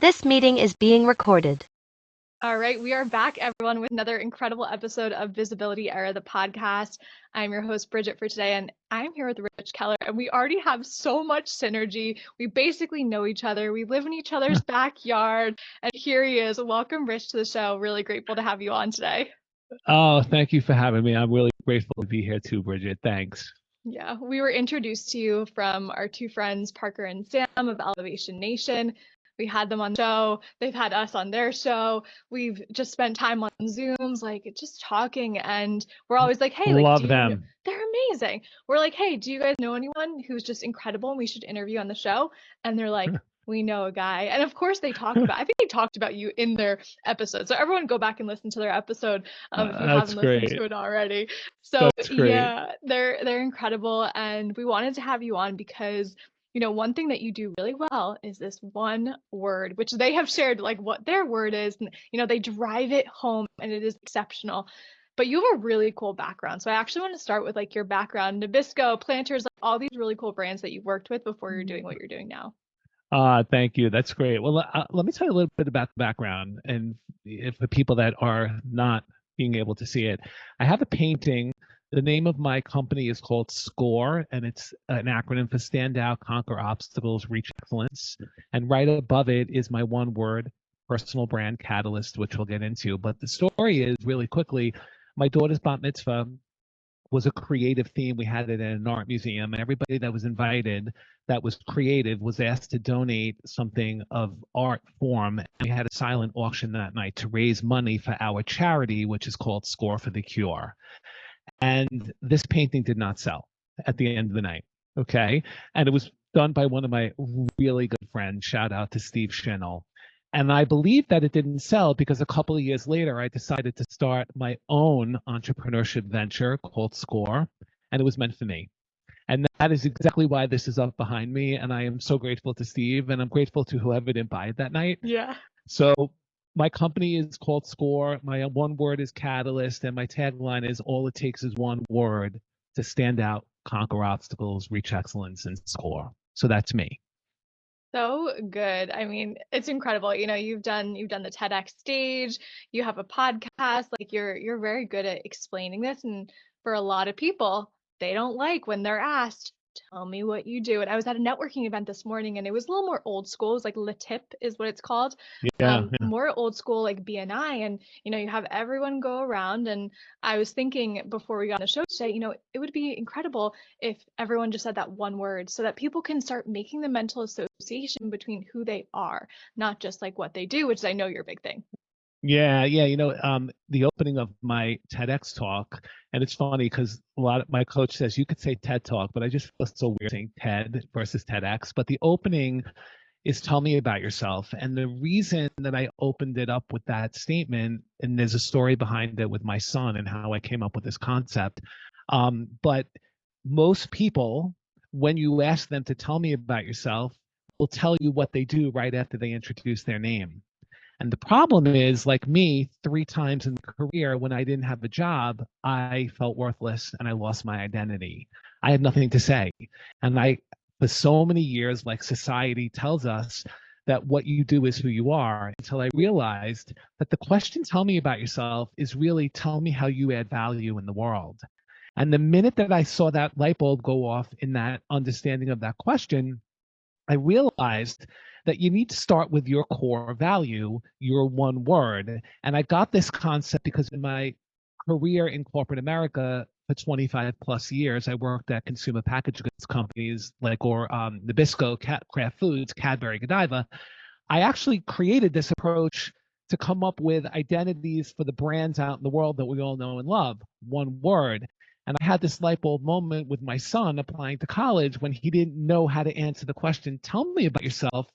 This meeting is being recorded. All right, we are back, everyone, with another incredible episode of Visibility Era, the podcast. I'm your host, Bridget, for today, and I'm here with Rich Keller, and we already have so much synergy. We basically know each other. We live in each other's backyard, and here he is. Welcome, Rich, to the show. Really grateful to have you on today. Oh, thank you for having me. I'm really grateful to be here too, Bridget. Thanks. Yeah, we were introduced to you from our two friends, Parker and Sam of Elevation Nation. We had them on the show. They've had us on their show. We've just spent time on Zooms, like just talking. And we're always like, hey, like, Love them. they're amazing. We're like, hey, do you guys know anyone who's just incredible and we should interview on the show? And they're like, we know a guy. And of course they talk about, I think they talked about you in their episode. So everyone go back and listen to their episode if you haven't listened to it already. So yeah, they're incredible. And we wanted to have you on because one thing that you do really well is this one word, which they have shared like what their word is. And, they drive it home and it is exceptional. But you have a really cool background. So I actually want to start with like your background, Nabisco, Planters, like all these really cool brands that you've worked with before you're doing what you're doing now. Thank you. That's great. Well, let me tell you a little bit about the background. And if the people that are not being able to see it, I have a painting. The name of my company is called SCORE, and it's an acronym for Stand Out, Conquer Obstacles, Reach Excellence. And right above it is my one word, personal brand catalyst, which we'll get into. But the story is really quickly, my daughter's bat mitzvah was a creative theme. We had it in an art museum, and everybody that was invited that was creative was asked to donate something of art form. And we had a silent auction that night to raise money for our charity, which is called Score for the Cure. And this painting did not sell at the end of the night. Okay. And it was done by one of my really good friends. Shout out to Steve Schnell. And I believe that it didn't sell because a couple of years later, I decided to start my own entrepreneurship venture called SCORE, and it was meant for me. And that is exactly why this is up behind me. And I am so grateful to Steve, and I'm grateful to whoever didn't buy it that night. Yeah. So my company is called SCORE. My one word is catalyst, and my tagline is all it takes is one word to stand out, conquer obstacles, reach excellence, and score. So that's me. So good. I mean, it's incredible. You've done the TEDx stage, you have a podcast, like you're very good at explaining this. And for a lot of people, they don't like when they're asked, tell me what you do. And I was at a networking event this morning and it was a little more old school. It was like Le Tip is what it's called. Yeah. More old school, like BNI. And, you have everyone go around. And I was thinking before we got on the show today, it would be incredible if everyone just said that one word so that people can start making the mental association between who they are, not just like what they do, which I know your big thing. Yeah. The opening of my TEDx talk, and it's funny because a lot of my coach says you could say TED Talk, but I just feel so weird saying TED versus TEDx. But the opening is tell me about yourself. And the reason that I opened it up with that statement, and there's a story behind it with my son and how I came up with this concept. But most people, when you ask them to tell me about yourself, will tell you what they do right after they introduce their name. And the problem is, like me, 3 times in the career, when I didn't have a job, I felt worthless and I lost my identity. I had nothing to say. And for so many years, like society tells us that what you do is who you are, until I realized that the question, tell me about yourself, is really tell me how you add value in the world. And the minute that I saw that light bulb go off in that understanding of that question, I realized that you need to start with your core value, your one word. And I got this concept because in my career in corporate America for 25 plus years, I worked at consumer packaged goods companies like Nabisco, Kraft Foods, Cadbury, Godiva. I actually created this approach to come up with identities for the brands out in the world that we all know and love. One word. And I had this light bulb moment with my son applying to college when he didn't know how to answer the question, tell me about yourself,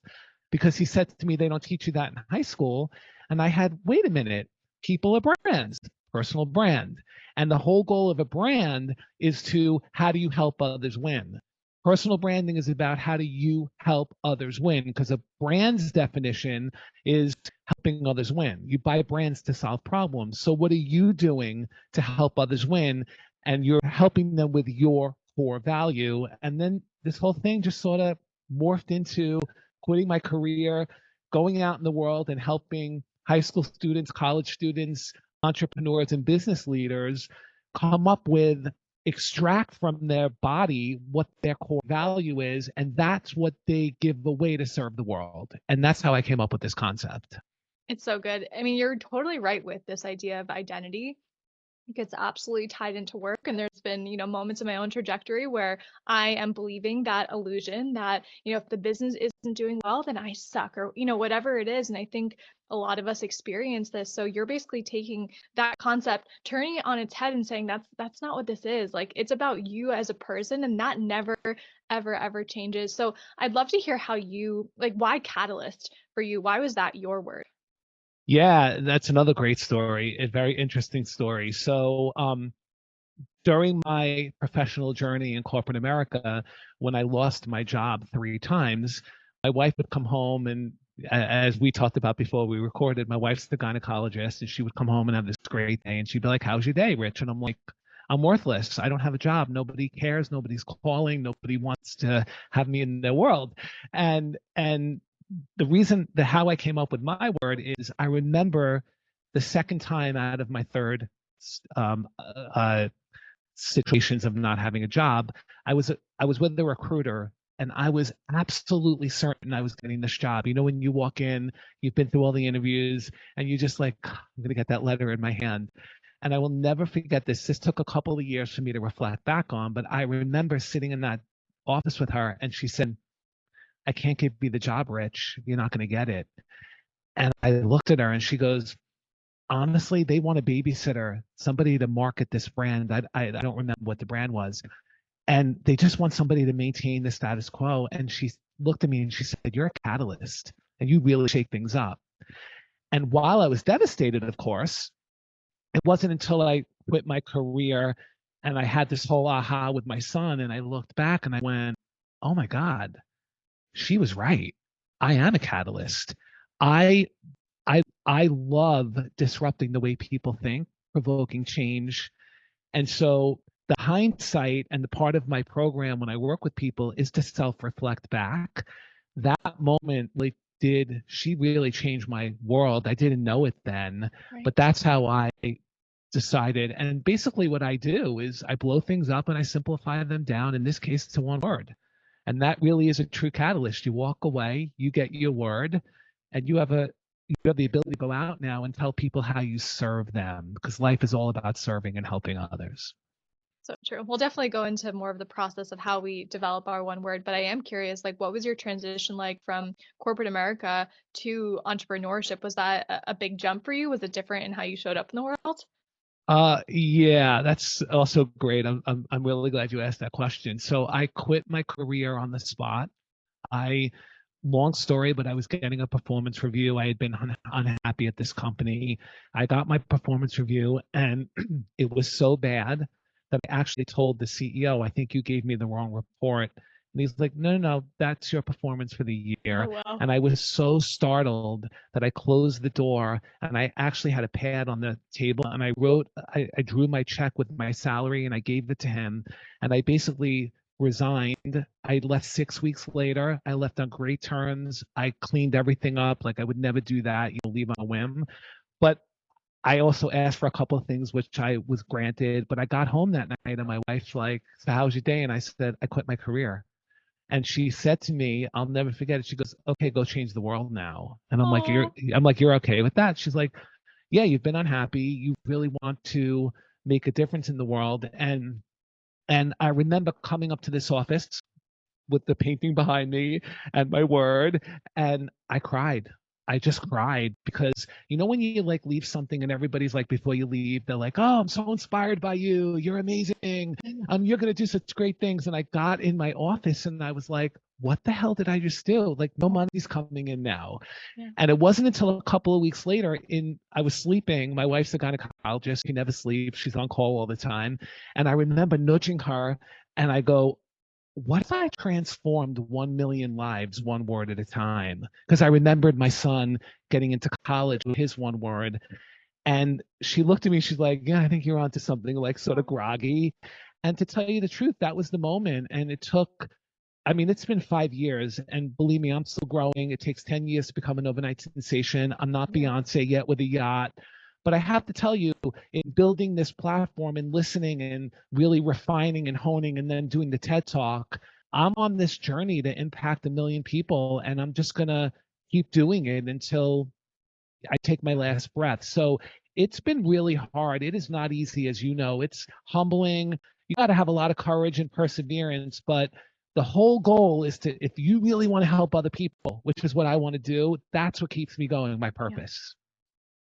because he said to me, they don't teach you that in high school. And I had, wait a minute, people are brands, personal brand. And the whole goal of a brand is to, how do you help others win? Personal branding is about how do you help others win? Because a brand's definition is helping others win. You buy brands to solve problems. So what are you doing to help others win? And you're helping them with your core value. And then this whole thing just sort of morphed into quitting my career, going out in the world and helping high school students, college students, entrepreneurs, and business leaders come up with, extract from their body what their core value is, and that's what they give away to serve the world. And that's how I came up with this concept. It's so good. I mean, you're totally right with this idea of identity. It gets absolutely tied into work. And there's been, moments in my own trajectory where I am believing that illusion that, if the business isn't doing well, then I suck, or, whatever it is. And I think a lot of us experience this. So you're basically taking that concept, turning it on its head and saying that's not what this is. Like, it's about you as a person, and that never, ever, ever changes. So I'd love to hear how you, like, why catalyst for you? Why was that your word? Yeah, that's another great story, a very interesting story. So, during my professional journey in corporate America, when I lost my job 3 times, my wife would come home and as we talked about before we recorded, my wife's the gynecologist, and she would come home and have this great day, and she'd be like, "How's your day, Rich?" And I'm like, "I'm worthless. I don't have a job. Nobody cares. Nobody's calling. Nobody wants to have me in their world." And the reason that how I came up with my word is I remember the second time out of my third um, uh, situations of not having a job, I was with the recruiter, and I was absolutely certain I was getting this job. You know, when you walk in, you've been through all the interviews, and you just like, I'm gonna get that letter in my hand. And I will never forget this. This took a couple of years for me to reflect back on, but I remember sitting in that office with her, and she said, "I can't give you the job, Rich. You're not going to get it." And I looked at her, and she goes, "Honestly, they want a babysitter, somebody to market this brand. I don't remember what the brand was. And they just want somebody to maintain the status quo." And she looked at me and she said, "You're a catalyst, and you really shake things up." And while I was devastated, of course, it wasn't until I quit my career and I had this whole aha with my son, and I looked back and I went, "Oh my God, she was right. I am a catalyst. I I love disrupting the way people think, provoking change." And so the hindsight and the part of my program when I work with people is to self-reflect back. That moment, like, did she really change my world? I didn't know it then, Right. but that's how I decided. And basically what I do is I blow things up and I simplify them down, in this case to one word. And that really is a true catalyst. You walk away, you get your word, and you have the ability to go out now and tell people how you serve them, because life is all about serving and helping others. So true. We'll definitely go into more of the process of how we develop our one word, but I am curious, like, what was your transition like from corporate America to entrepreneurship? Was that a big jump for you? Was it different in how you showed up in the world? Yeah, that's also great. I'm really glad you asked that question. So I quit my career on the spot. I Long story, but I was getting a performance review. I had been unhappy at this company. I got my performance review, and it was so bad that I actually told the CEO, "I think you gave me the wrong report." And he's like, "No, no, no, that's your performance for the Oh, year." wow. And I was so startled that I closed the door, and I actually had a pad on the table, and I drew my check with my salary, and I gave it to him. And I basically resigned. I left 6 weeks later. I left on great terms. I cleaned everything up. Like, I would never do that, leave on a whim. But I also asked for a couple of things, which I was granted. But I got home that night, and my wife's like, "So how's your day?" And I said, "I quit my career." And she said to me, I'll never forget it. She goes, "Okay, go change the world now." And Oh, I'm like, "You're okay with that?" She's like, "Yeah, you've been unhappy. You really want to make a difference in the world." And I remember coming up to this office with the painting behind me and my word, and I cried. I just cried because, when you like leave something and everybody's like, before you leave, they're like, "Oh, I'm so inspired by you. You're amazing. You're going to do such great things." And I got in my office and I was like, "What the hell did I just do? Like, no money's coming in now." yeah. And it wasn't until a couple of weeks later, I was sleeping. My wife's a gynecologist. She never sleeps. She's on call all the time. And I remember nudging her, and I go, "What if I transformed 1 million lives one word at a time?" Because I remembered my son getting into college with his one word. And she looked at me, she's like, "Yeah, I think you're onto something," like sort of groggy. And to tell you the truth, that was the moment. And it took I mean, it's been 5 years, and believe me, I'm still growing. It takes 10 years to become an overnight sensation. I'm not Yeah. Beyonce yet with a yacht. But I have to tell you, in building this platform and listening and really refining and honing and then doing the TED Talk, I'm on this journey to impact 1 million people, and I'm just going to keep doing it until I take my last breath. So it's been really hard. It is not easy, as you know. It's humbling. You got to have a lot of courage and perseverance. But the whole goal is to, if you really want to help other people, which is what I want to do, that's what keeps me going, my Yeah. purpose.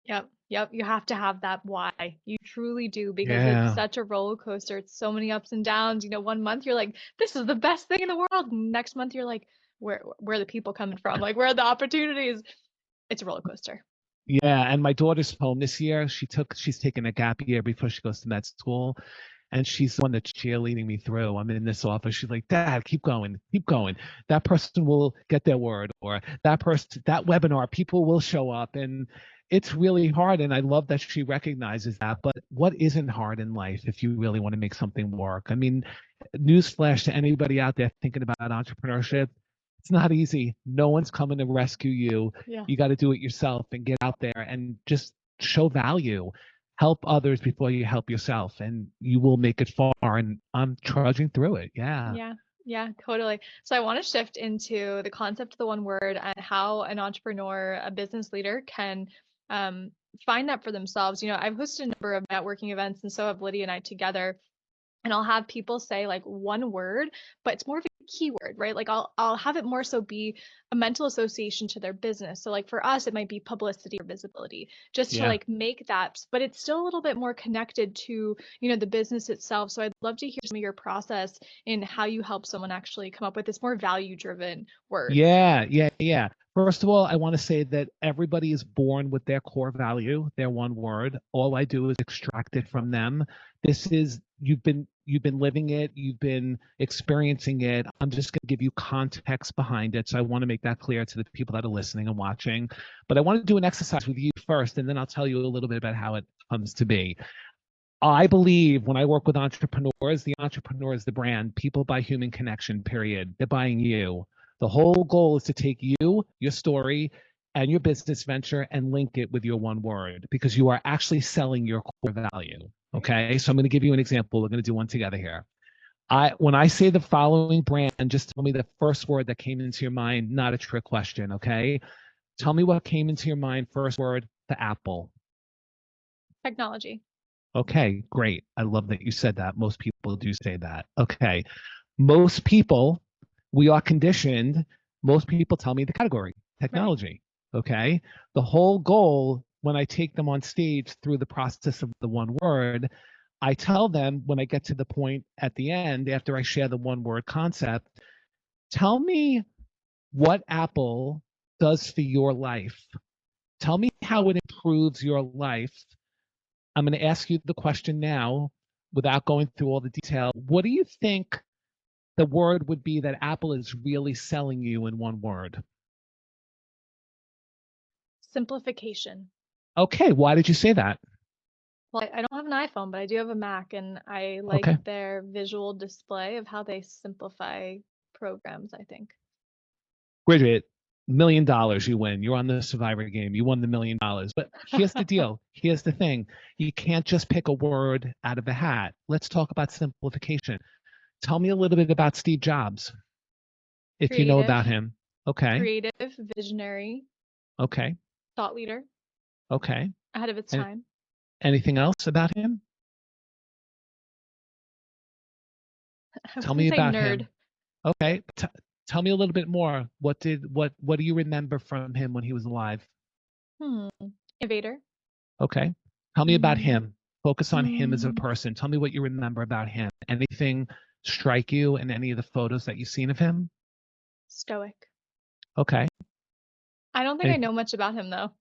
Yep. Yep. You have to have that why. You truly do, because it's Yeah. such a roller coaster. It's so many ups and downs. You know, one month you're like, this is the best thing in the world. Next month you're like, where are the people coming from? Like, where are the opportunities? It's a roller coaster. Yeah. And my daughter's home this year. She's taking a gap year before she goes to med school. And she's the one that's cheerleading me through. I'm in this office. She's like, Dad, keep going, keep going. That person will get their word, or that person, that webinar, people will show up. And it's really hard. And I love that she recognizes that. But what isn't hard in life if you really want to make something work? I mean, newsflash to anybody out there thinking about entrepreneurship. It's not easy. No one's coming to rescue you. Yeah. You got to do it yourself and get out there and just show value. Help others before you help yourself, and you will make it far. And I'm trudging through it. Yeah. Yeah. Yeah, totally. So I want to shift into the concept of the one word and how an entrepreneur, a business leader can um, find that for themselves. You know, I've hosted a number of networking events, and so have Lydia and I together. And I'll have people say like one word, but it's more of a keyword, right? Like I'll have it more so be a mental association to their business. So like for us, it might be publicity or visibility, just to Yeah. like make that, but it's still a little bit more connected to, you know, the business itself. So I'd love to hear some of your process in how you help someone actually come up with this more value driven word. Yeah, yeah, yeah. First of all, I want to say that everybody is born with their core value, their one word. All I do is extract it from them. This is you've been living it, you've been experiencing it. I'm just going to give you context behind it. So I want to make that clear to the people that are listening and watching. But I want to do an exercise with you first, and then I'll tell you a little bit about how it comes to be. I believe when I work with entrepreneurs, the entrepreneur is the brand. People buy human connection, period. They're buying you. The whole goal is to take you, your story, and your business venture and link it with your one word, because you are actually selling your core value. Okay. So I'm going to give you an example. We're going to do one together here. When I say the following brand, just tell me the first word that came into your mind, not a trick question. Okay. Tell me what came into your mind. First word, the Apple. Technology. Okay, great. I love that you said that. Most people do say that. Okay. Most people, we are conditioned. Most people tell me the category, Right. technology. Okay. The whole goal when I take them on stage through the process of the one word, I tell them when I get to the point at the end, after I share the one word concept, tell me what Apple does for your life. Tell me how it improves your life. I'm going to ask you the question now without going through all the detail. What do you think the word would be that Apple is really selling you in one word? Simplification. Okay, why did you say that? Well, I don't have an iPhone, but I do have a Mac, and I like Okay, their visual display of how they simplify programs, I think. Bridget, $1 million you win. You're on the Survivor game. You won the $1 million. But here's the deal. Here's the thing. You can't just pick a word out of the hat. Let's talk about simplification. Tell me a little bit about Steve Jobs, if you know Creative, about him. Okay, creative, visionary, okay, thought leader, okay. ahead of its And time. anything else about him? I was Tell gonna me say about nerd. him. Okay. Tell me a little bit more. What do you remember from him when he was alive? Hmm. Innovator. Okay. Tell me about Mm, him. Focus on him as a mm, person. Tell me what you remember about him. Anything strike you in any of the photos that you've seen of him? stoic. Okay. I don't think I Any, know much about him though.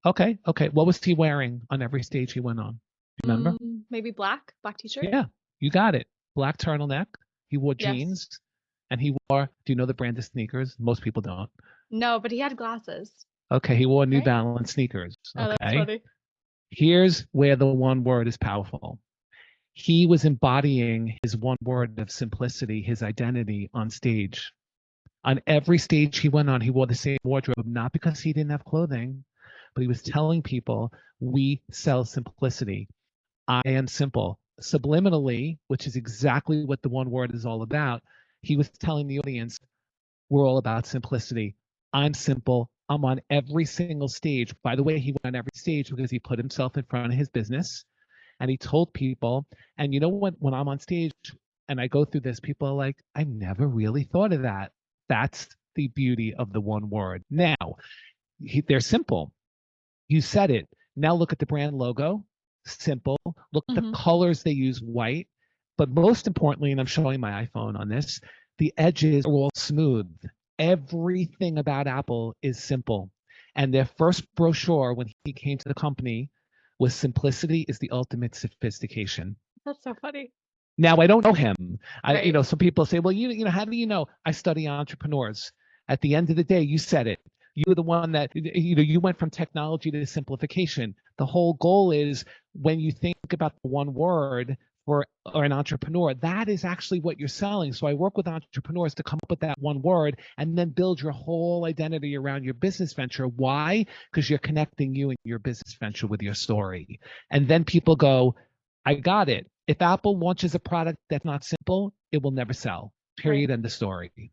okay. Okay. What was he wearing on every stage he went on? Do you remember? Maybe black t-shirt. Yeah, you got it. Black turtleneck. He wore Yes. jeans and he wore, do you know the brand of sneakers? Most people don't. No, but he had glasses, Okay. He wore New right? Balance sneakers. Oh, that's Okay. funny. Here's where the one word is powerful. He was embodying his one word of simplicity, his identity on stage. On every stage he went on, he wore the same wardrobe, not because he didn't have clothing, but he was telling people, we sell simplicity. I am simple. Subliminally, which is exactly what the one word is all about, he was telling the audience, we're all about simplicity. I'm simple. I'm on every single stage. By the way, he went on every stage because he put himself in front of his business and he told people, and you know what, when I'm on stage and I go through this, people are like, I never really thought of that. That's the beauty of the one word. Now, they're simple. You said it. Now look at the brand logo. Simple. Look at the colors they use, white. But most importantly, and I'm showing my iPhone on this, the edges are all smooth. Everything about Apple is simple. And their first brochure when he came to the company was simplicity is the ultimate sophistication. That's so funny. Now I don't know him. Right. Some people say, well, how do you know? I study entrepreneurs. At the end of the day, you said it. You were the one that, you went from technology to simplification. The whole goal is when you think about the one word or an entrepreneur, that is actually what you're selling. So I work with entrepreneurs to come up with that one word and then build your whole identity around your business venture. Why? Because you're connecting you and your business venture with your story. And then people go, I got it. If Apple launches a product that's not simple, it will never sell. Period. Right. End of story.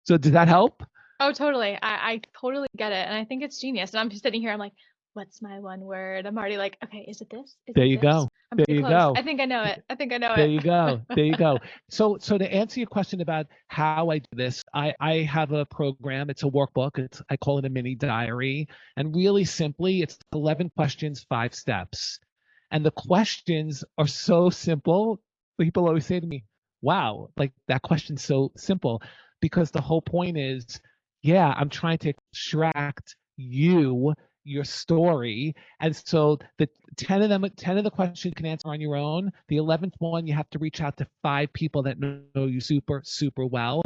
So does that help? Oh, totally. I totally get it. And I think it's genius. And I'm just sitting here, I'm like, what's my one word? I'm already like, okay, is it this? Is There it you this? go. I'm There pretty you close. go. I think I know it. I think I know There it. you go. There you go. So to answer your question about how I do this, I have a program. It's a workbook. I call it a mini diary. And really simply, it's 11 questions, 5 steps. And the questions are so simple. People always say to me, wow, like that question's so simple. Because the whole point is, yeah, I'm trying to extract your story. And so the 10 of the questions you can answer on your own. The 11th one, you have to reach out to 5 people that know you super, super well.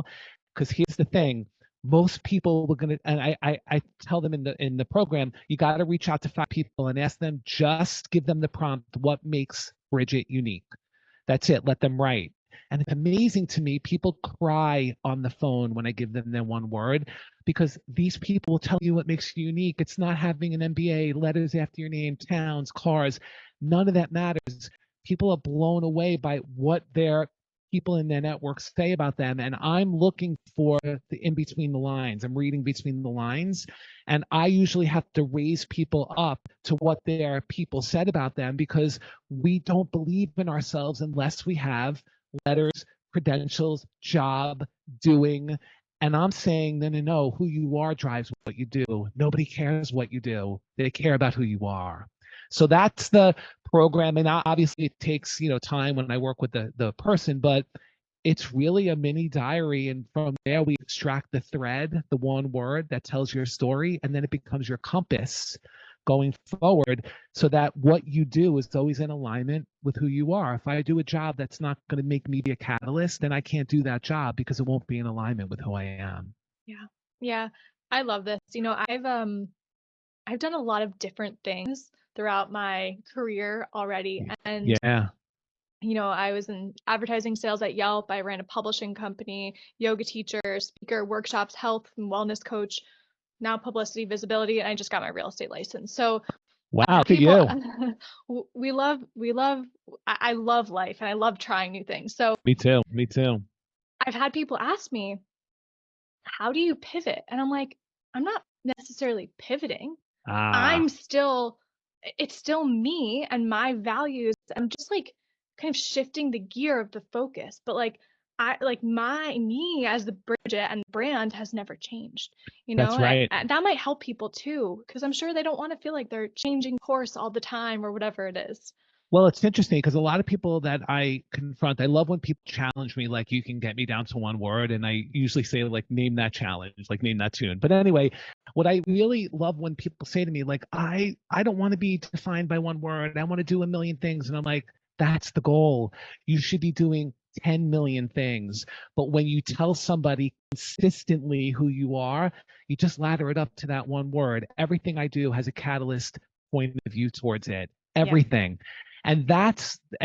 Because here's the thing. Most people were gonna, and I tell them in the program, you got to reach out to 5 people and ask them, just give them the prompt, what makes Bridget unique? That's it. Let them write. And it's amazing to me, people cry on the phone when I give them their one word, because these people will tell you what makes you unique. It's not having an MBA, letters after your name, towns, cars. None of that matters. People are blown away by what their people in their networks say about them. And I'm looking for the in between the lines. I'm reading between the lines. And I usually have to raise people up to what their people said about them, because we don't believe in ourselves unless we have letters, credentials, job, doing. And I'm saying, no, who you are drives what you do. Nobody cares what you do. They care about who you are. So that's the program. And obviously it takes, time when I work with the person, but it's really a mini diary. And from there, we extract the thread, the one word that tells your story, and then it becomes your compass going forward, so that what you do is always in alignment with who you are. If I do a job that's not going to make me be a catalyst, then I can't do that job because it won't be in alignment with who I am. Yeah. Yeah. I love this. I've done a lot of different things throughout my career already. And Yeah. I was in advertising sales at Yelp. I ran a publishing company, yoga teacher, speaker, workshops, health and wellness coach, now publicity visibility, and I just got my real estate license. So Wow, look at people, I love life and I love trying new things. So Me too. Me too. I've had people ask me, how do you pivot? And I'm like, I'm not necessarily pivoting. Ah, It's still me and my values. I'm just like kind of shifting the gear of the focus. But like me as the Bridget and the brand has never changed, that's right. and that might help people too, because I'm sure they don't want to feel like they're changing course all the time or whatever it is. Well, it's interesting because a lot of people that I confront, I love when people challenge me, like, you can get me down to one word. And I usually say, like, name that challenge, like, name that tune. But anyway, what I really love when people say to me, like, I don't want to be defined by one word. I want to do a million things. And I'm like, that's the goal. You should be doing 10 million things. But when you tell somebody consistently who you are, you just ladder it up to that one word. Everything I do has a catalyst point of view towards it. Everything. And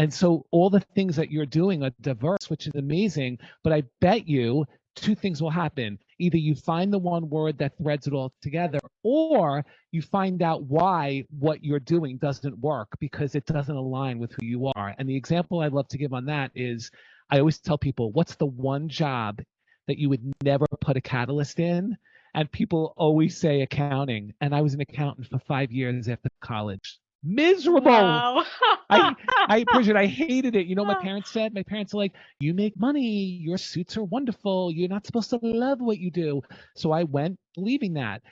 so all the things that you're doing are diverse, which is amazing. But I bet you 2 things will happen. either you find the one word that threads it all together, or you find out why what you're doing doesn't work because it doesn't align with who you are. And the example I love to give on that is I always tell people, what's the one job that you would never put a catalyst in? And people always say accounting. And I was an accountant for 5 years after college. Miserable. Wow. Bridget, I hated it. You know what my parents said? My parents are like, you make money. Your suits are wonderful. You're not supposed to love what you do. So I went believing that.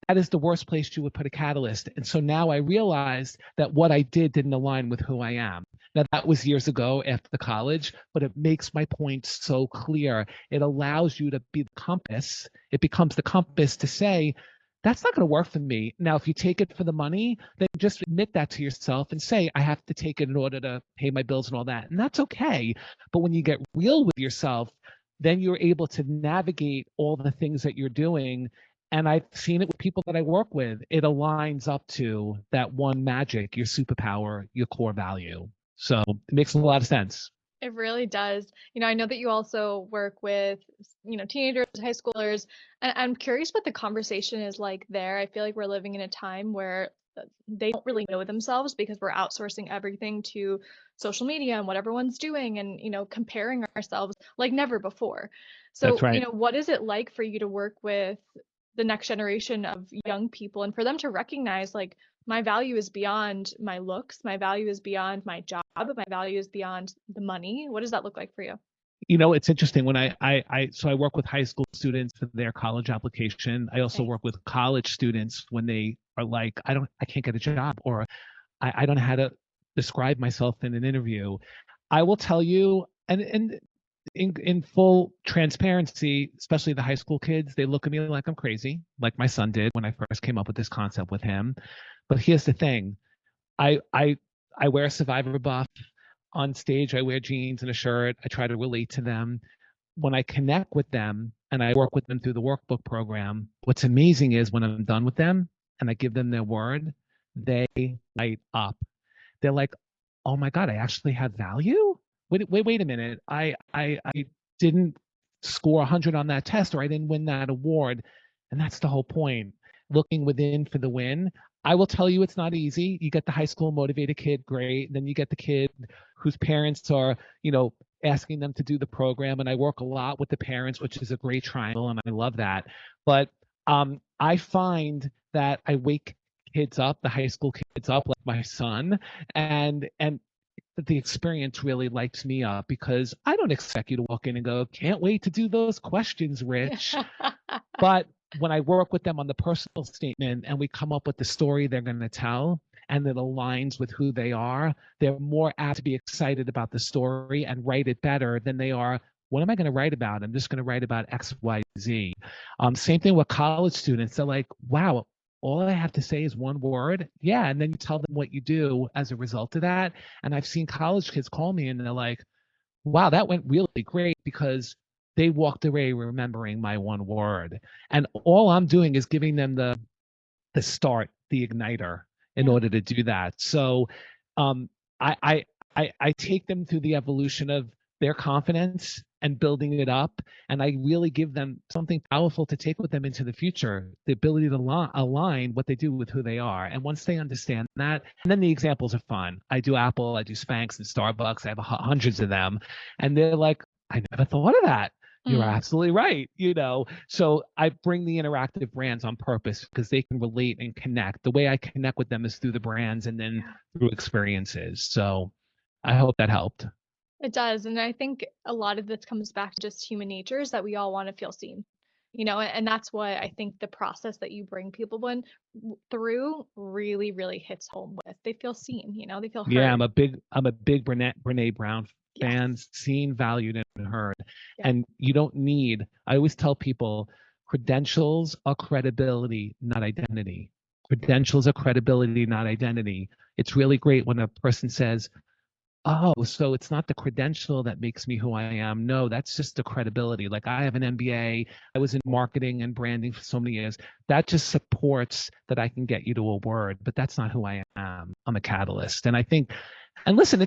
That is the worst place you would put a catalyst. And so now I realized that what I did didn't align with who I am. Now, that was years ago after college, but it makes my point so clear. It allows you to be the compass. It becomes the compass to say, that's not going to work for me. Now, if you take it for the money, then just admit that to yourself and say, I have to take it in order to pay my bills and all that. And that's okay. But when you get real with yourself, then you're able to navigate all the things that you're doing. And I've seen it with people that I work with. It aligns up to that one magic, your superpower, your core value. So it makes a lot of sense. It really does. I know that you also work with, teenagers, high schoolers, and I'm curious what the conversation is like there. I feel like we're living in a time where they don't really know themselves because we're outsourcing everything to social media and what everyone's doing and, comparing ourselves like never before. So, That's right. what is it like for you to work with the next generation of young people and for them to recognize like my value is beyond my looks, my value is beyond my job, my value is beyond the money? What does that look like for you? It's interesting when so I work with high school students for their college application. I also Nice. work with college students when they are like, I can't get a job, or I don't know how to describe myself in an interview. I will tell you, and in full transparency, especially the high school kids, they look at me like I'm crazy, like my son did when I first came up with this concept with him. But here's the thing. I wear a survivor buff. On stage, I wear jeans and a shirt. I try to relate to them. When I connect with them and I work with them through the workbook program, what's amazing is when I'm done with them and I give them their word, they light up. They're like, oh my God, I actually have value? Wait a minute. I didn't score 100 on that test, or I didn't win that award. And that's the whole point. Looking within for the win. I will tell you it's not easy. You get the high school motivated kid, great. Then you get the kid whose parents are, asking them to do the program. And I work a lot with the parents, which is a great triangle, and I love that. But I find that I wake kids up, the high school kids up, like my son, and the experience really lights me up because I don't expect you to walk in and go, can't wait to do those questions, Rich. But when I work with them on the personal statement and we come up with the story they're going to tell and it aligns with who they are, they're more apt to be excited about the story and write it better than they are. What am I going to write about? I'm just going to write about X, Y, Z. Same thing with college students. They're like, wow, all I have to say is one word. Yeah. And then you tell them what you do as a result of that. And I've seen college kids call me and they're like, wow, that went really great because they walked away remembering my one word. And all I'm doing is giving them the start, the igniter in Yeah. order to do that. So I take them through the evolution of their confidence and building it up. And I really give them something powerful to take with them into the future, the ability to align what they do with who they are. And once they understand that, and then the examples are fun. I do Apple, I do Spanx and Starbucks. I have hundreds of them. And they're like, I never thought of that. You're absolutely right. So I bring the interactive brands on purpose because they can relate and connect. The way I connect with them is through the brands and then through experiences. So I hope that helped. It does. And I think a lot of this comes back to just human nature is that we all want to feel seen, and that's what I think the process that you bring people through really, really hits home with. They feel seen, they feel heard. Yeah, I'm a big Brene Brown fan, Yes. seen, valued, and heard. Yeah. And you don't need, I always tell people, credentials are credibility, not identity. Credentials are credibility, not identity. It's really great when a person says, oh, so it's not the credential that makes me who I am. No, that's just the credibility. Like I have an MBA. I was in marketing and branding for so many years. That just supports that I can get you to a word, but that's not who I am. I'm a catalyst. And I think, and listen,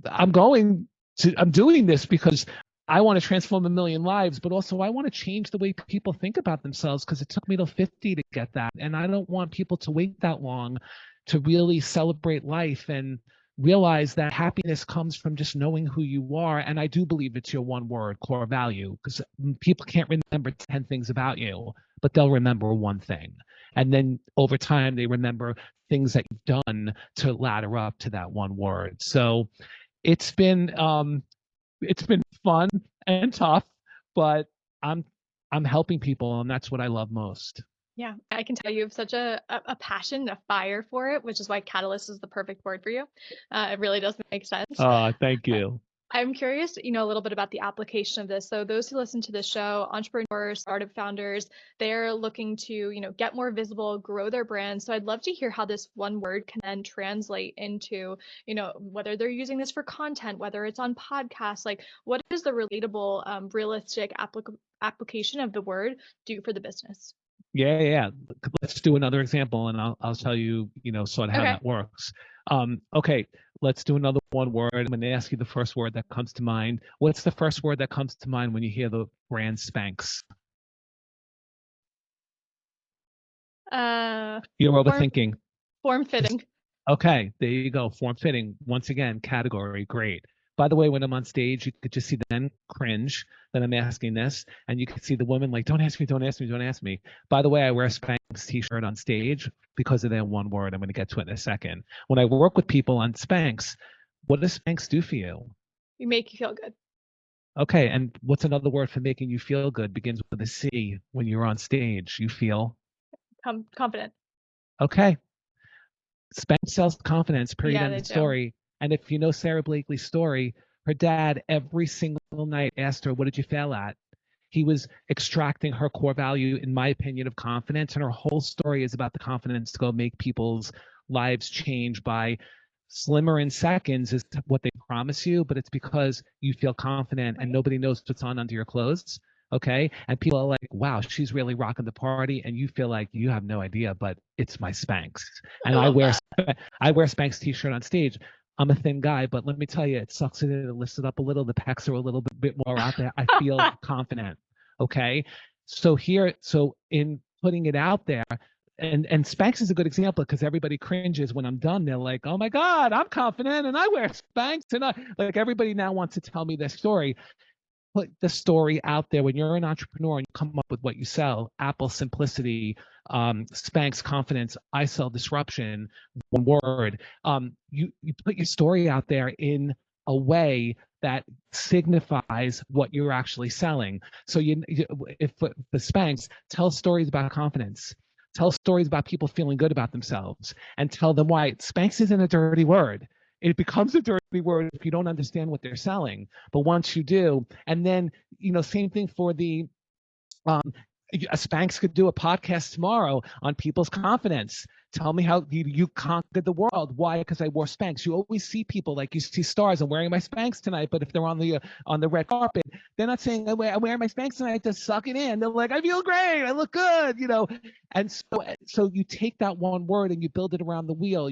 I'm doing this because I want to transform 1 million lives, but also I want to change the way people think about themselves because it took me till 50 to get that. And I don't want people to wait that long to really celebrate life and realize that happiness comes from just knowing who you are. And I do believe it's your one word, core value, because people can't remember 10 things about you, but they'll remember one thing. And then over time, they remember things that you've done to ladder up to that one word. So it's been fun and tough, but I'm helping people, and that's what I love most. Yeah, I can tell you have such a passion, a fire for it, which is why catalyst is the perfect word for you. It really does make sense. Thank you. I'm curious, a little bit about the application of this. So those who listen to this show, entrepreneurs, startup founders, they're looking to, get more visible, grow their brand. So I'd love to hear how this one word can then translate into, whether they're using this for content, whether it's on podcasts, like what is the relatable, realistic application of the word do for the business? Yeah. Let's do another example, and I'll tell you, sort of how that works. Okay, let's do another one word. I'm going to ask you the first word that comes to mind. What's the first word that comes to mind when you hear the brand Spanx? You're overthinking. Form fitting. Okay, there you go. Form fitting. Once again, category. Great. By the way, when I'm on stage, you could just see the men cringe that I'm asking this, and you could see the woman like, don't ask me, don't ask me, don't ask me. By the way, I wear a Spanx t-shirt on stage because of that one word. I'm going to get to it in a second. When I work with people on Spanx, what does Spanx do for you? You make you feel good. Okay, and what's another word for making you feel good? Begins with a C. When you're on stage, you feel confident. Okay. Spanx sells confidence, period, Yeah, end of story. And if you know Sarah Blakely's story, her dad every single night asked her, what did you fail at? He was extracting her core value, in my opinion, of confidence. And her whole story is about the confidence to go make people's lives change by slimmer in seconds is what they promise you, but it's because you feel confident and nobody knows what's on under your clothes. Okay. And people are like, wow, she's really rocking the party. And you feel like you have no idea, but it's my Spanx. And I wear Spanx t-shirt on stage. I'm a thin guy, but let me tell you, it sucks it to lift it up a little. The pecs are a little bit more out there. I feel confident. Okay. So in putting it out there, and Spanx is a good example because everybody cringes when I'm done. They're like, oh my God, I'm confident and I wear Spanx. And like everybody now wants to tell me their story. Put the story out there. When you're an entrepreneur and you come up with what you sell, Apple simplicity, Spanx confidence, I sell disruption, one word. You put your story out there in a way that signifies what you're actually selling. So if the Spanx, tell stories about confidence. Tell stories about people feeling good about themselves and tell them why. Spanx isn't a dirty word. It becomes a dirty word if you don't understand what they're selling. But once you do, and then, same thing for the, Spanx could do a podcast tomorrow on people's confidence. Tell me how you conquered the world. Why? Because I wore Spanx. You always see people like you see stars. I'm wearing my Spanx tonight, but if they're on the red carpet, they're not saying I'm wearing my Spanx tonight to suck it in. They're like, I feel great. I look good. And so you take that one word and you build it around the wheel.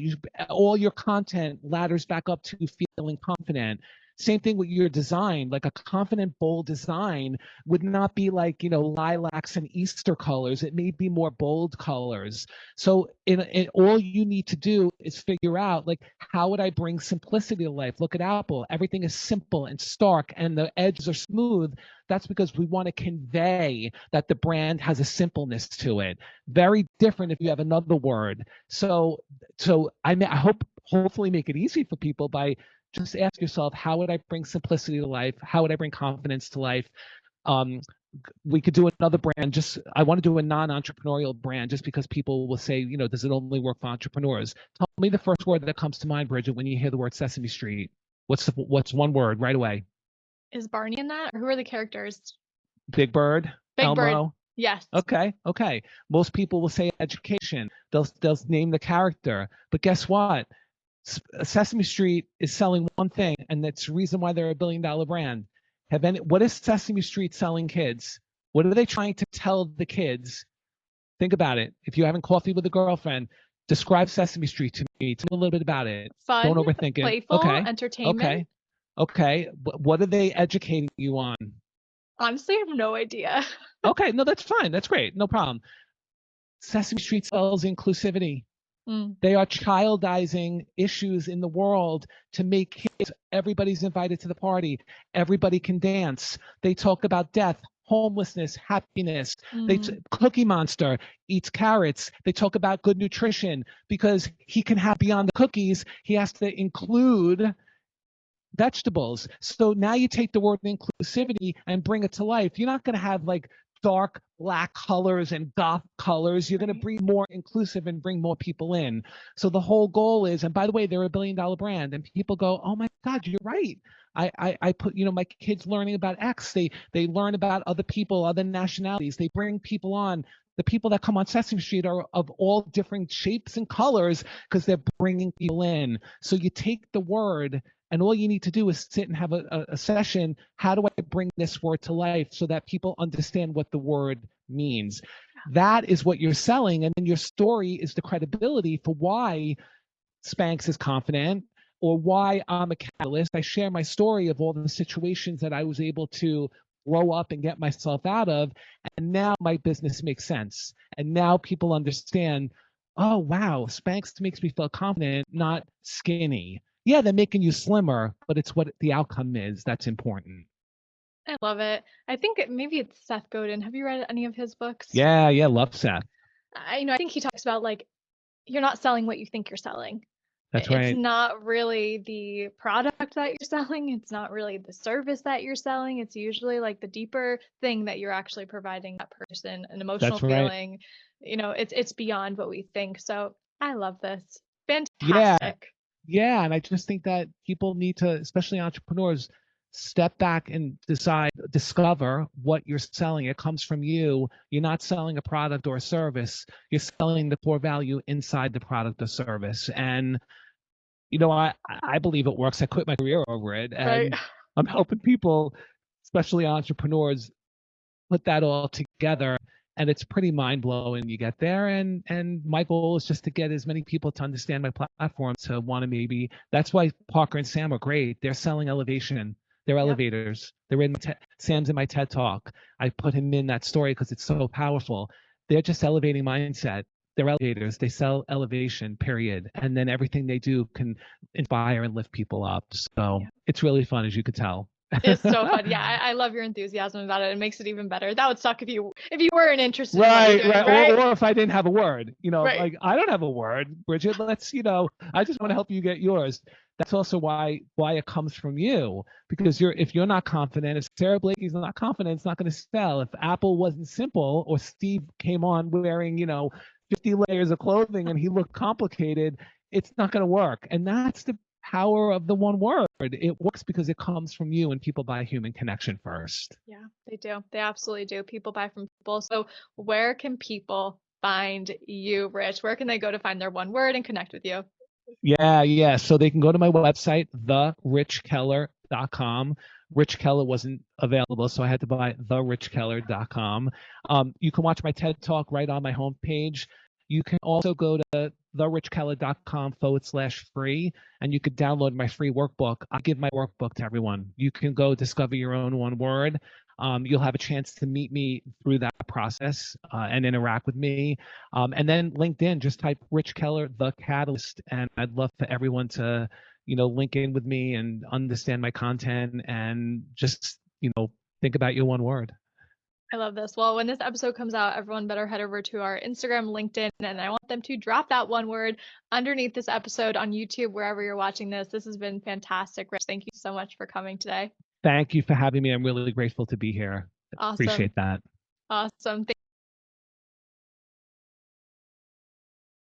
All your content ladders back up to feeling confident. Same thing with your design. Like a confident, bold design would not be like, lilacs and Easter colors. It may be more bold colors. So in all you need to do is figure out, like, how would I bring simplicity to life? Look at Apple. Everything is simple and stark and the edges are smooth. That's because we want to convey that the brand has a simpleness to it. Very different if you have another word. So I hopefully make it easy for people by just ask yourself, how would I bring simplicity to life? How would I bring confidence to life? We could do another brand. I want to do a non-entrepreneurial brand just because people will say, does it only work for entrepreneurs? Tell me the first word that comes to mind, Bridget, when you hear the word Sesame Street. What's one word right away? Is Barney in that? Or who are the characters? Big Bird, Elmo. Bird. Yes. Okay. Most people will say education. They'll name the character. But guess what? Sesame Street is selling one thing, and that's the reason why they're a $1 billion brand. What is Sesame Street selling kids? What are they trying to tell the kids? Think about it. If you're having coffee with a girlfriend, describe Sesame Street to me. Tell me a little bit about it. Fun, don't overthink it. Playful, Okay. entertainment. Okay. Okay. What are they educating you on? Honestly, I have no idea. Okay. No, that's fine. That's great. No problem. Sesame Street spells inclusivity. Mm, They are childizing issues in the world to make kids, everybody's invited to the party. Everybody can dance. They talk about death, homelessness, happiness. mm, Cookie Monster eats carrots. They talk about good nutrition because he can have beyond the cookies. He has to include vegetables. So now you take the word inclusivity and bring it to life. You're not going to have like dark black colors and goth colors. You're going to right. bring more inclusive and bring more people in. So the whole goal is, and by the way, they're $1 billion brand, and people go, oh my God, you're right. I put, my kids learning about X. They learn about other people, other nationalities. They bring people on. The people that come on Sesame Street are of all different shapes and colors because they're bringing people in. So you take the word, and all you need to do is sit and have a session. How do I bring this word to life so that people understand what the word means? That is what you're selling. And then your story is the credibility for why Spanx is confident or why I'm a catalyst. I share my story of all the situations that I was able to blow up and get myself out of. And now my business makes sense. And now people understand, oh, wow, Spanx makes me feel confident, not skinny. Yeah, they're making you slimmer, but it's what the outcome is that's important. I love it. I think maybe it's Seth Godin. Have you read any of his books? Yeah, love Seth. I think he talks about like you're not selling what you think you're selling. That's It's right. not really the product that you're selling. It's not really the service that you're selling. It's usually like the deeper thing that you're actually providing that person, an emotional That's right. feeling. It's beyond what we think. So I love this. Yeah, Fantastic. yeah, and I just think that people need to, especially entrepreneurs, step back and discover what you're selling. It comes from you. You're not selling a product or a service. You're selling the core value inside the product or service. And I believe it works. I quit my career over it, Right. and I'm helping people, especially entrepreneurs, put that all together, and it's pretty mind-blowing. You get there, and my goal is just to get as many people to understand my platform, to want to maybe. That's why Parker and Sam are great. They're selling elevation. They're Yep. elevators. They're in Sam's in my TED talk. I put him in that story because it's so powerful. They're just elevating mindset. They're elevators. They sell elevation, period. And then everything they do can inspire and lift people up. So Yeah. it's really fun, as you could tell. It's so fun. Yeah, I love your enthusiasm about it. It makes it even better. That would suck if you weren't interested in what you're doing, right? Or if I didn't have a word, Right. like I don't have a word, Bridget. Let's, I just want to help you get yours. That's also why it comes from you, because if you're not confident, if Sarah Blakey's not confident, it's not going to sell. If Apple wasn't simple, or Steve came on wearing 50 layers of clothing and he looked complicated, it's not going to work. And that's the power of the one word. It works because it comes from you, and people buy human connection first. Yeah, they do. They absolutely do. People buy from people. So where can people find you, Rich? Where can they go to find their one word and connect with you? Yeah. So they can go to my website, therichkeller.com. Rich Keller wasn't available, so I had to buy therichkeller.com. You can watch my TED Talk right on my homepage. You can also go to therichkeller.com/free, and you could download my free workbook. I give my workbook to everyone. You can go discover your own one word. You'll have a chance to meet me through that process and interact with me. And then LinkedIn, just type Rich Keller, the Catalyst, and I'd love for everyone to, link in with me and understand my content and just, think about your one word. I love this. Well, when this episode comes out, everyone better head over to our Instagram, LinkedIn, and I want them to drop that one word underneath this episode on YouTube, wherever you're watching this. This has been fantastic, Rich. Thank you so much for coming today. Thank you for having me. I'm really grateful to be here. Awesome. Appreciate that. Awesome.